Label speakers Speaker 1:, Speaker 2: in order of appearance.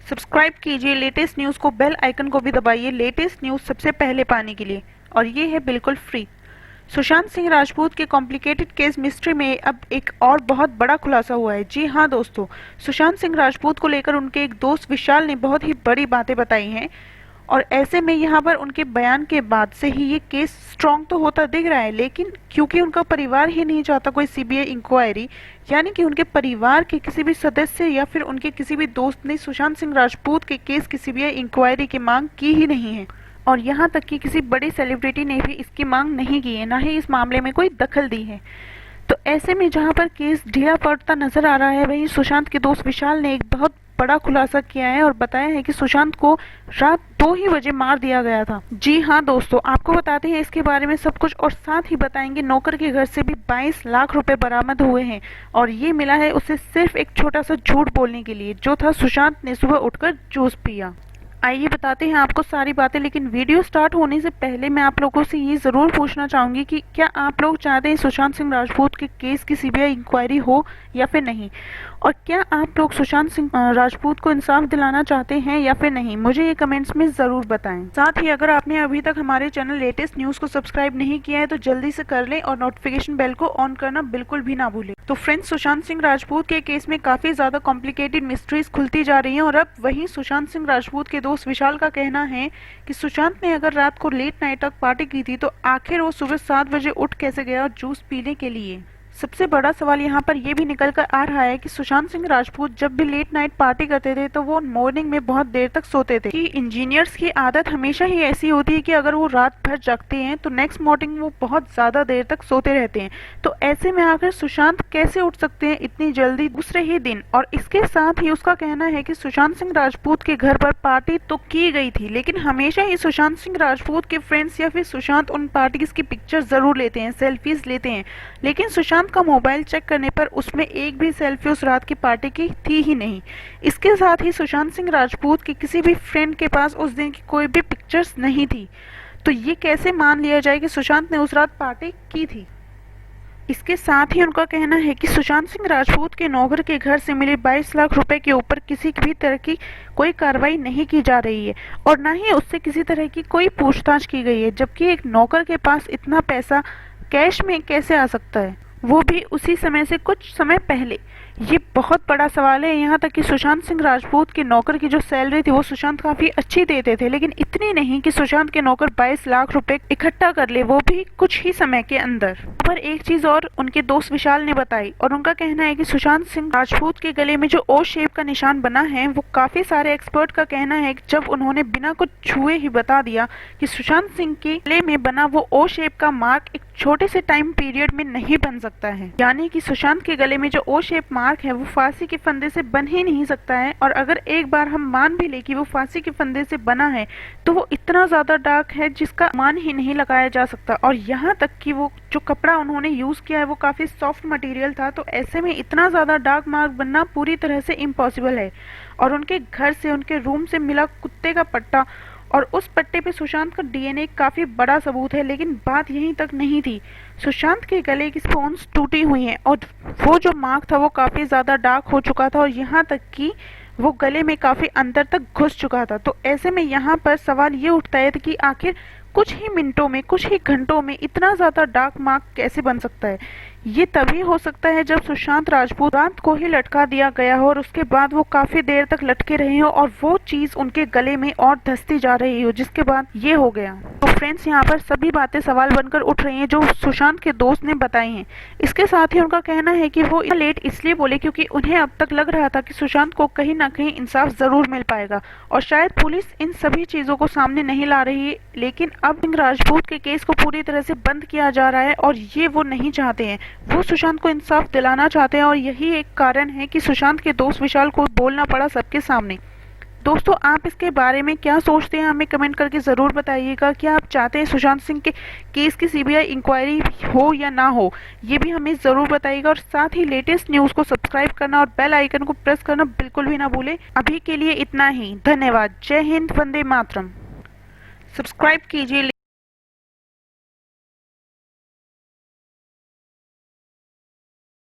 Speaker 1: Subscribe कीजिए latest news को, bell icon को भी दबाइए लेटेस्ट न्यूज़ सबसे पहले पाने के लिए, और ये है बिल्कुल फ्री। सुशांत सिंह राजपूत के कॉम्प्लिकेटेड केस मिस्ट्री में अब एक और बहुत बड़ा खुलासा हुआ है। जी हाँ दोस्तों, सुशांत सिंह राजपूत को लेकर उनके एक दोस्त विशाल ने बहुत ही बड़ी बातें बताई हैं, और ऐसे में यहाँ पर उनके बयान के बाद से ही ये केस स्ट्रॉन्ग तो होता दिख रहा है, लेकिन क्योंकि उनका परिवार ही नहीं चाहता कोई सीबीआई इंक्वायरी, यानी कि उनके परिवार के किसी भी सदस्य या फिर उनके किसी भी दोस्त ने सुशांत सिंह राजपूत के केस की सीबीआई इंक्वायरी की मांग की ही नहीं है, और यहाँ तक कि किसी बड़ी सेलिब्रिटी ने भी इसकी मांग नहीं की है, ना ही इस मामले में कोई दखल दी है। तो ऐसे में जहाँ पर केस ढीला पड़ता नजर आ रहा है, वहीं सुशांत के दोस्त विशाल ने एक बहुत बड़ा खुलासा किया है और बताया है कि सुशांत को रात 2 ही बजे मार दिया गया था। जी हाँ दोस्तों, आपको बताते हैं इसके बारे में सब कुछ, और साथ ही बताएंगे नौकर के घर से भी 22 लाख रुपए बरामद हुए हैं, और ये मिला है उसे सिर्फ एक छोटा सा झूठ बोलने के लिए, जो था सुशांत ने सुबह उठकर जूस पिया। आइए बताते हैं आपको सारी बातें, लेकिन वीडियो स्टार्ट होने से पहले मैं आप लोगों से ये ज़रूर पूछना चाहूँगी कि क्या आप लोग चाहते हैं सुशांत सिंह राजपूत के केस की सीबीआई इंक्वायरी हो या फिर नहीं, और क्या आप लोग सुशांत सिंह राजपूत को इंसाफ दिलाना चाहते हैं या फिर नहीं, मुझे ये कमेंट्स में ज़रूर बताएं। साथ ही अगर आपने अभी तक हमारे चैनल लेटेस्ट न्यूज़ को सब्सक्राइब नहीं किया है तो जल्दी से कर लें, और नोटिफिकेशन बेल को ऑन करना बिल्कुल भी ना भूलें। तो फ्रेंड्स, सुशांत सिंह राजपूत के केस में काफ़ी ज़्यादा कॉम्प्लिकेटेड मिस्ट्रीज खुलती जा रही हैं, और अब वहीं सुशांत सिंह राजपूत के दोस्त विशाल का कहना है कि सुशांत ने अगर रात को लेट नाइट तक पार्टी की थी तो आखिर वो सुबह 7 बजे उठ कैसे गया और जूस पीने के लिए। सबसे बड़ा सवाल यहाँ पर यह भी निकल कर आ रहा है कि सुशांत सिंह राजपूत जब भी लेट नाइट पार्टी करते थे तो वो मॉर्निंग में बहुत देर तक सोते थे, कि इंजीनियर्स की आदत हमेशा ही ऐसी होती है कि अगर वो रात भर जगते हैं तो नेक्स्ट मॉर्निंग वो बहुत ज्यादा देर तक सोते रहते हैं। तो ऐसे में आखिर सुशांत कैसे उठ सकते हैं इतनी जल्दी दूसरे ही दिन। और इसके साथ ही उसका कहना है कि सुशांत सिंह राजपूत के घर पर पार्टी तो की गई थी, लेकिन हमेशा ही सुशांत सिंह राजपूत के फ्रेंड्स या फिर सुशांत उन पार्टीज की पिक्चर जरूर लेते हैं, सेल्फीज लेते हैं, लेकिन सुशांत का मोबाइल चेक करने पर उसमें एक भी सेल्फी उस रात की पार्टी की थी ही नहीं। इसके साथ ही सुशांत सिंह राजपूत के किसी भी फ्रेंड के पास उस दिन की कोई भी पिक्चर्स नहीं थी। तो ये कैसे मान लिया जाए कि सुशांत ने उस रात पार्टी की थी। इसके साथ ही उनका कहना है कि सुशांत सिंह राजपूत के नौकर के घर से मिले 22 लाख रुपए के ऊपर किसी भी तरह की कोई कार्रवाई नहीं की जा रही है, और न ही उससे किसी तरह की कोई पूछताछ की गई है, जबकि एक नौकर के पास इतना पैसा कैश में कैसे आ सकता है, वो भी उसी समय से कुछ समय पहले। ये बहुत बड़ा सवाल है। यहाँ तक कि सुशांत सिंह राजपूत के नौकर की जो सैलरी थी वो सुशांत काफी अच्छी देते थे, लेकिन इतनी नहीं कि सुशांत के नौकर 22 लाख रुपए इकट्ठा कर ले, वो भी कुछ ही समय के अंदर। पर एक चीज और उनके दोस्त विशाल ने बताई, और उनका कहना है कि सुशांत सिंह राजपूत के गले में जो ओ शेप का निशान बना है, वो काफी सारे एक्सपर्ट का कहना है कि जब उन्होंने बिना कुछ छुए ही बता दिया कि सुशांत सिंह के गले में बना वो ओ शेप का मार्क एक छोटे से टाइम पीरियड में नहीं बन सकता है, यानी कि सुशांत के गले में जो ओ शेप मार्क है वो फांसी के फंदे से बन ही नहीं सकता है। और अगर एक बार हम मान भी ले कि वो फांसी के फंदे से बना है तो वो इतना ज्यादा डार्क है जिसका मान ही नहीं लगाया जा सकता, और यहाँ तक कि वो जो कपड़ा उन्होंने यूज किया है वो काफी सॉफ्ट मटेरियल था। तो ऐसे में इतना ज्यादा डार्क मार्क बनना पूरी तरह से इम्पॉसिबल है। और उनके घर से, उनके रूम से मिला कुत्ते का पट्टा, और उस पट्टे पे सुशांत का डीएनए काफी बड़ा सबूत है। लेकिन बात यहीं तक नहीं थी, सुशांत के गले की स्पोन्स टूटी हुई हैं, और वो जो मार्क था वो काफी ज्यादा डार्क हो चुका था, और यहाँ तक कि वो गले में काफी अंदर तक घुस चुका था। तो ऐसे में यहाँ पर सवाल ये उठता है कि आखिर कुछ ही मिनटों में, कुछ ही घंटों में इतना ज्यादा डार्क मार्क कैसे बन सकता है। ये तभी हो सकता है जब सुशांत राजपूत रात को ही लटका दिया गया हो और उसके बाद वो काफी देर तक लटके रहे हो और वो चीज उनके गले में और धंसती जा रही हो, जिसके बाद ये हो गया। तो फ्रेंड्स, यहाँ पर सभी बातें सवाल बनकर उठ रही हैं जो सुशांत के दोस्त ने बताई हैं। इसके साथ ही उनका कहना है कि वो लेट इसलिए बोले क्योंकि उन्हें अब तक लग रहा था कि सुशांत को कहीं ना कहीं इंसाफ जरूर मिल पाएगा, और शायद पुलिस इन सभी चीजों को सामने नहीं ला रही है। लेकिन अब सिंह राजपूत के केस को पूरी तरह से बंद किया जा रहा है, और ये वो नहीं चाहते हैं। वो सुशांत को इंसाफ दिलाना चाहते हैं, और यही एक कारण है कि सुशांत के दोस्त विशाल को बोलना पड़ा सबके सामने। दोस्तों, आप इसके बारे में क्या सोचते हैं हमें कमेंट करके ज़रूर बताइएगा। क्या आप चाहते हैं सुशांत सिंह के केस की सीबीआई इंक्वायरी हो या ना हो, ये भी हमें ज़रूर बताइएगा। और साथ ही लेटेस्ट न्यूज़ को सब्सक्राइब करना और बेल आइकन को प्रेस करना बिल्कुल भी ना भूलें। अभी के लिए इतना ही, धन्यवाद। जय हिंद, वंदे मातरम। सब्सक्राइब कीजिए।